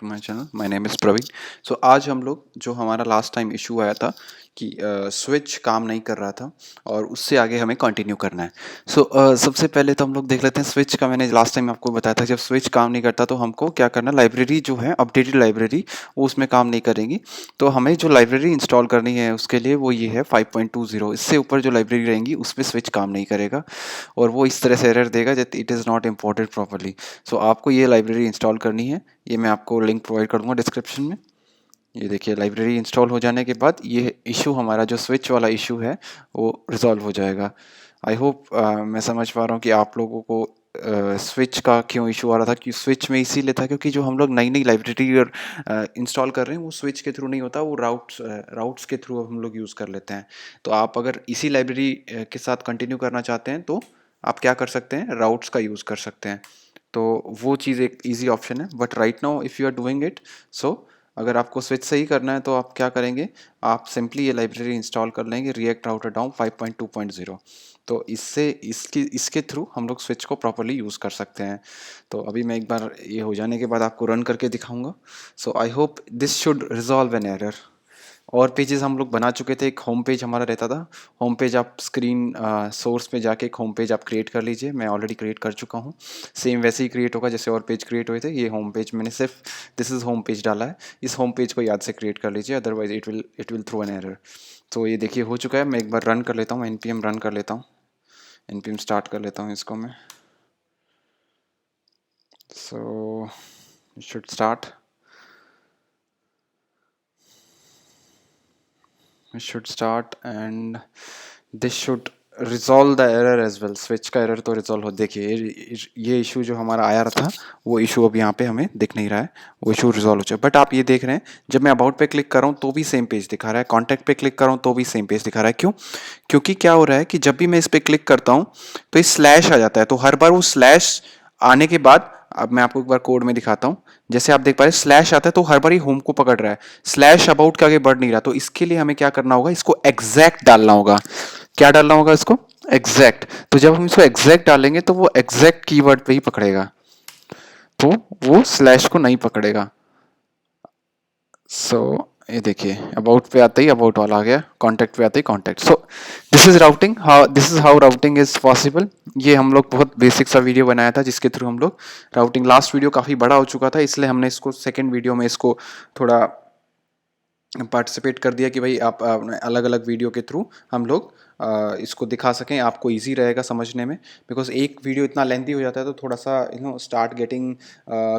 To my channel. My name is Praveen. So आज हम लोग जो हमारा लास्ट टाइम इशू आया था कि स्विच काम नहीं कर रहा था और उससे आगे हमें कंटिन्यू करना है। सबसे पहले तो हम लोग देख लेते हैं स्विच का। मैंने लास्ट टाइम आपको बताया था जब स्विच काम नहीं करता तो हमको क्या करना, लाइब्रेरी जो है अपडेटेड लाइब्रेरी वो उसमें काम नहीं करेगी। तो हमें जो लाइब्रेरी इंस्टॉल करनी है उसके लिए वो ये है 5.20। इससे ऊपर जो लाइब्रेरी रहेंगी उस पर स्विच काम नहीं करेगा और वो इस तरह से एरर देगा that it is not imported properly. So आपको ये लाइब्रेरी इंस्टॉल करनी है। ये मैं आपको लिंक प्रोवाइड कर दूंगा डिस्क्रिप्शन में। ये देखिए, लाइब्रेरी इंस्टॉल हो जाने के बाद ये इशू, हमारा जो स्विच वाला इशू है वो रिजॉल्व हो जाएगा। आई होप मैं समझ पा रहा हूँ कि आप लोगों को स्विच का क्यों इशू आ रहा था। कि स्विच में इसीलिए था क्योंकि जो हम लोग नई नई लाइब्रेरी इंस्टॉल कर रहे हैं वो स्विच के थ्रू नहीं होता, वो राउट्स के थ्रू हम लोग यूज़ कर लेते हैं। तो आप अगर इसी लाइब्रेरी के साथ कंटिन्यू करना चाहते हैं तो आप क्या कर सकते हैं, राउट्स का यूज़ कर सकते हैं। तो वो चीज़ एक इजी ऑप्शन है। But right now if you are doing it, so अगर आपको स्विच से ही करना है तो आप क्या करेंगे, आप सिंपली ये लाइब्रेरी इंस्टॉल कर लेंगे, रिएक्ट राउटर डाउन 5.2.0। तो इससे इसके थ्रू हम लोग स्विच को प्रॉपरली यूज़ कर सकते हैं। तो अभी मैं एक बार ये हो जाने के बाद आपको रन करके दिखाऊंगा। So I hope this should resolve an error. और पेजेस हम लोग बना चुके थे। एक होम पेज हमारा रहता था। होम पेज आप स्क्रीन सोर्स पे जाके एक होम पेज आप क्रिएट कर लीजिए। मैं ऑलरेडी क्रिएट कर चुका हूँ। सेम वैसे ही क्रिएट होगा जैसे और पेज क्रिएट हुए थे। ये होम पेज मैंने सिर्फ दिस इज़ होम पेज डाला है। इस होम पेज को याद से क्रिएट कर लीजिए, otherwise it will throw an error. तो ये देखिए हो चुका है। मैं एक बार रन कर लेता हूँ, npm रन कर लेता हूँ, npm स्टार्ट कर लेता हूँ इसको मैं। So should start, and this should resolve the error as well. Switch का एरर तो रिजॉल्व हो। देखिए ये इशू जो हमारा आया था वो इशू अब यहाँ पे हमें दिख नहीं रहा है, वो इशू रिजॉल्व हो चुका है। बट आप ये देख रहे हैं जब मैं अबाउट पे क्लिक कर रहा हूँ तो भी सेम पेज दिखा रहा है, कॉन्टैक्ट पे क्लिक कर रहा हूँ तो भी सेम पेज दिखा रहा है। क्यों? क्योंकि क्या हो रहा है कि जब भी मैं इस पर क्लिक करता हूँ तो इस स्लैश आ जाता है। तो हर बार वो स्लैश आने के बाद, अब मैं आपको एक बार कोड में दिखाता हूँ। जैसे आप देख पा रहे हैं स्लैश आता है तो हर बार ही होम को पकड़ रहा है, स्लैश अबाउट के आगे बढ़ नहीं रहा। तो इसके लिए हमें क्या करना होगा, इसको एग्जैक्ट डालना होगा। क्या डालना होगा इसको? एग्जैक्ट। तो जब हम इसको एग्जैक्ट डालेंगे तो वो एग्जैक्ट कीवर्ड पे ही पकड़ेगा, तो वो स्लैश को नहीं पकड़ेगा। सो ये देखिए, अबाउट पे आते ही अबाउट वाला आ गया, कॉन्टैक्ट पे आते ही contact. So this is routing, how this is how routing is possible. ये हम लोग बहुत बेसिक सा वीडियो बनाया था जिसके थ्रू हम लोग राउटिंग, लास्ट वीडियो काफ़ी बड़ा हो चुका था इसलिए हमने इसको सेकेंड वीडियो में इसको थोड़ा पार्टिसिपेट कर दिया कि भाई आप अलग अलग वीडियो के थ्रू हम लोग इसको दिखा सकें, आपको इजी रहेगा समझने में। बिकॉज एक वीडियो इतना लेंथी हो जाता है तो थोड़ा सा स्टार्ट गेटिंग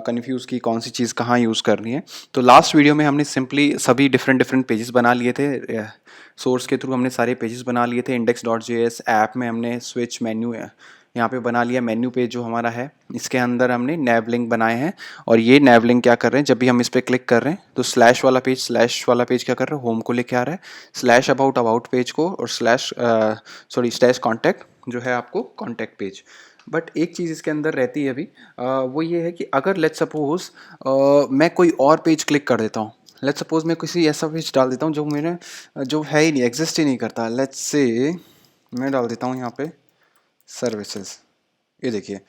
कन्फ्यूज़ की कौन सी चीज़ कहाँ यूज़ करनी है। तो लास्ट वीडियो में हमने सिंपली सभी डिफरेंट डिफरेंट पेजेस बना लिए थे। सोर्स के थ्रू हमने सारे पेजेस बना लिए थे। index.js ऐप में हमने स्विच मेन्यू यहाँ पे बना लिया। मेन्यू पेज जो हमारा है इसके अंदर हमने नैव लिंक बनाए हैं। और ये नैव लिंक क्या कर रहे हैं, जब भी हम इस पर क्लिक कर रहे हैं तो स्लैश वाला पेज क्या कर रहा है, होम को लेके आ रहा है। स्लैश अबाउट पेज को, और स्लैश कॉन्टैक्ट जो है आपको कॉन्टैक्ट पेज। बट एक चीज़ इसके अंदर रहती है अभी, वो ये है कि अगर लेट्स सपोज मैं कोई और पेज क्लिक कर देता हूँ, लेट्स सपोज मैं किसी ऐसा पेज डाल देता हूँ जो मेरे जो है ही नहीं, एग्जिस्ट ही नहीं करता। लेट्स से मैं डाल देता हूँ यहाँ पे सर्विसेज। ये देखिए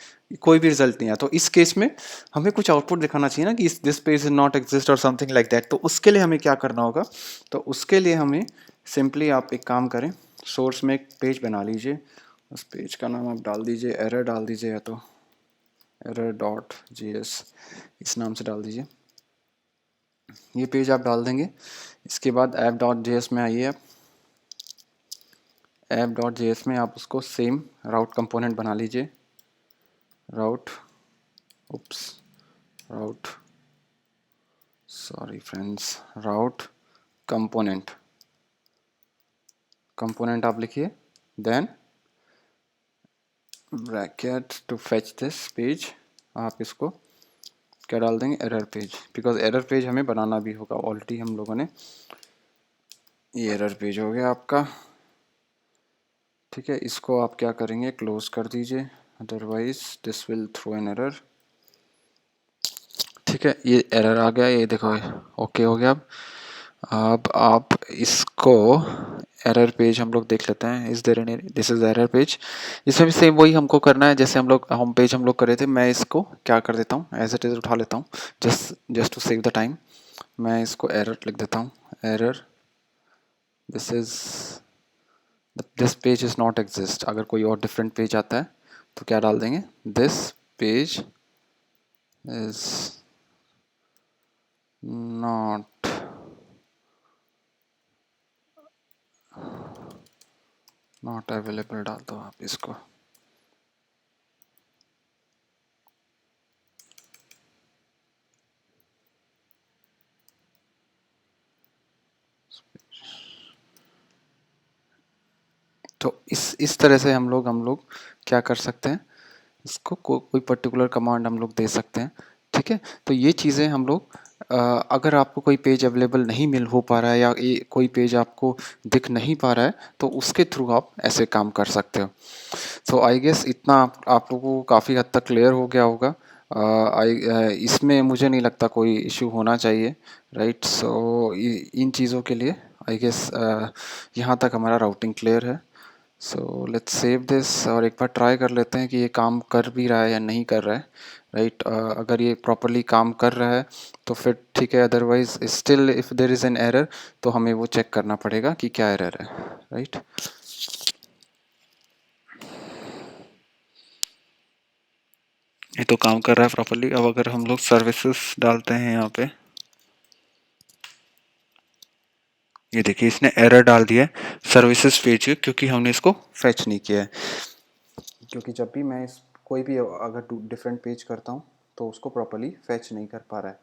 कोई भी रिजल्ट नहीं आया। तो इस केस में हमें कुछ आउटपुट दिखाना चाहिए ना कि this page is not exist और समथिंग लाइक दैट। तो उसके लिए हमें क्या करना होगा, तो उसके लिए हमें सिंपली आप एक काम करें, सोर्स में एक पेज बना लीजिए। उस पेज का नाम आप डाल दीजिए, एरर डाल दीजिए, या तो error.js इस नाम से डाल दीजिए। ये पेज आप डाल देंगे। इसके बाद app.js में आइए। आप app.js में आप उसको सेम राउट कंपोनेंट बना लीजिए। Route route sorry friends, route component आप लिखिए। Then bracket to fetch this page, आप इसको क्या डाल देंगे, error page. Because error page हमें बनाना भी होगा, ऑलरेडी हम लोगों ने, ये एरर पेज हो गया आपका। ठीक है, इसको आप क्या करेंगे, क्लोज कर दीजिए, otherwise this will throw an error. ठीक है, ये एरर आ गया, ये देखो ओके हो गया। अब अब आप इसको एरर पेज हम लोग देख लेते हैं। Is there any, this is error page. इसमें भी सेम वही हमको करना है जैसे हम लोग होम पेज हम लोग कर रहे थे। मैं इसको क्या कर देता हूँ, एज इट इज़ उठा लेता हूँ, just to save the time. मैं इसको एरर लिख देता हूँ, error this is this page is not exist. अगर कोई और डिफरेंट पेज आता है तो क्या डाल देंगे, this page is not not available डाल दो आप इसको। तो इस तरह से हम लोग क्या कर सकते हैं, इसको कोई पर्टिकुलर कमांड हम लोग दे सकते हैं। ठीक है, तो ये चीज़ें हम लोग अगर आपको कोई पेज अवेलेबल नहीं मिल हो पा रहा है या ये कोई पेज आपको दिख नहीं पा रहा है तो उसके थ्रू आप ऐसे काम कर सकते हो। सो आई गेस इतना आप लोगों को काफ़ी हद तक क्लियर हो गया होगा। इसमें मुझे नहीं लगता कोई इशू होना चाहिए, राइट। सो इन चीज़ों के लिए आई गेस यहाँ तक हमारा राउटिंग क्लियर है। सो लेट्स सेव दिस और एक बार ट्राई कर लेते हैं कि ये काम कर भी रहा है या नहीं कर रहा है, राइट। अगर ये प्रॉपरली काम कर रहा है तो फिर ठीक है, otherwise still if there is an error तो हमें वो चेक करना पड़ेगा कि क्या एरर है, राइट। ये तो काम कर रहा है प्रॉपरली। अब अगर हम लोग सर्विसेज डालते हैं यहाँ पे, ये देखिए इसने एरर डाल दिया है सर्विसेज पेज, क्योंकि हमने इसको फेच नहीं किया है। क्योंकि जब भी मैं इस कोई भी अगर डिफरेंट पेज करता हूँ तो उसको प्रॉपरली फेच नहीं कर पा रहा है।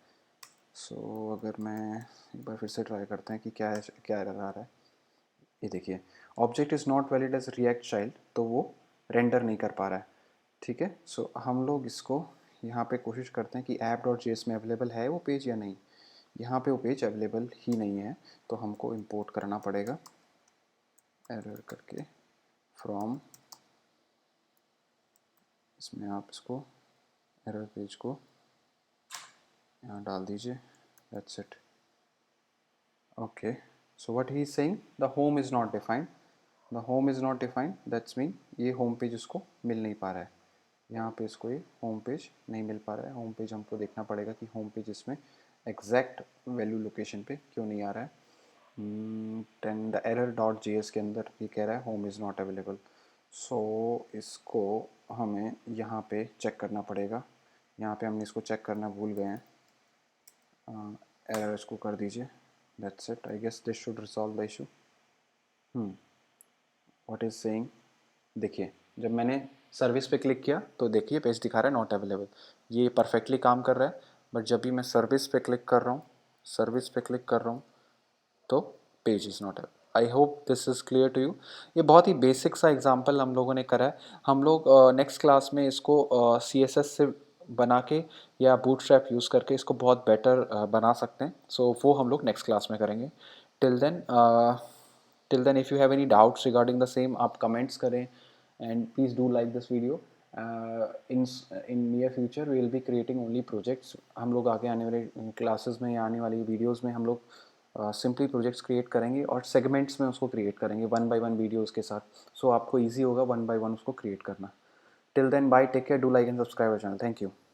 सो अगर मैं एक बार फिर से ट्राई करते हैं कि क्या एरर आ रहा है। ये देखिए, object is not valid as React child, तो वो रेंडर नहीं कर पा रहा है। ठीक है, सो हम लोग इसको यहाँ पे कोशिश करते हैं कि app.js में अवेलेबल है वो पेज या नहीं। यहाँ पे वो पेज अवेलेबल ही नहीं है तो हमको इंपोर्ट करना पड़ेगा एरर करके फ्रॉम। इसमें आप इसको एरर पेज को यहाँ डाल दीजिए, that's it. Okay, so what he is saying, the home is not defined, the home is not defined, that's mean ये होम पेज उसको मिल नहीं पा रहा है। यहाँ पे इसको ये होम पेज नहीं मिल पा रहा है। होम पेज हमको देखना पड़ेगा कि होम पेज इसमें एग्जैक्ट वैल्यू लोकेशन पे क्यों नहीं आ रहा है। Ten the error dot G S के अंदर ये कह रहा है होम इज़ नॉट अवेलेबल। सो इसको हमें यहाँ पे चेक करना पड़ेगा। यहाँ पे हमने इसको चेक करना भूल गए हैं। एरर इसको कर दीजिए, that's it. I guess this should resolve the issue. What is saying, देखिए जब मैंने सर्विस पे क्लिक किया तो देखिए पेज दिखा रहा है नॉट अवेलेबल। ये परफेक्टली काम कर रहा है। बट जब भी मैं सर्विस पे क्लिक कर रहा हूँ, सर्विस पे क्लिक कर रहा हूँ तो page is not available. I hope this is clear to you. ये बहुत ही बेसिक सा एग्जांपल हम लोगों ने करा है। हम लोग नेक्स्ट क्लास में इसको CSS से बना के या बूटस्ट्रैप यूज़ करके इसको बहुत बेटर बना सकते हैं। सो वो हम लोग नेक्स्ट क्लास में करेंगे। Till then if you have any doubts regarding the same, आप comments करें and please do like this video. In near future we will be creating only projects. हम लोग आगे आने वाले क्लासेस में या आने वाली वीडियोस में हम लोग सिंपली प्रोजेक्ट्स क्रिएट करेंगे और सेगमेंट्स में उसको क्रिएट करेंगे वन बाय वन वीडियोस के साथ। सो आपको ईजी होगा वन बाय वन उसको क्रिएट करना। Till then bye, take care, do like and subscribe our channel. Thank you.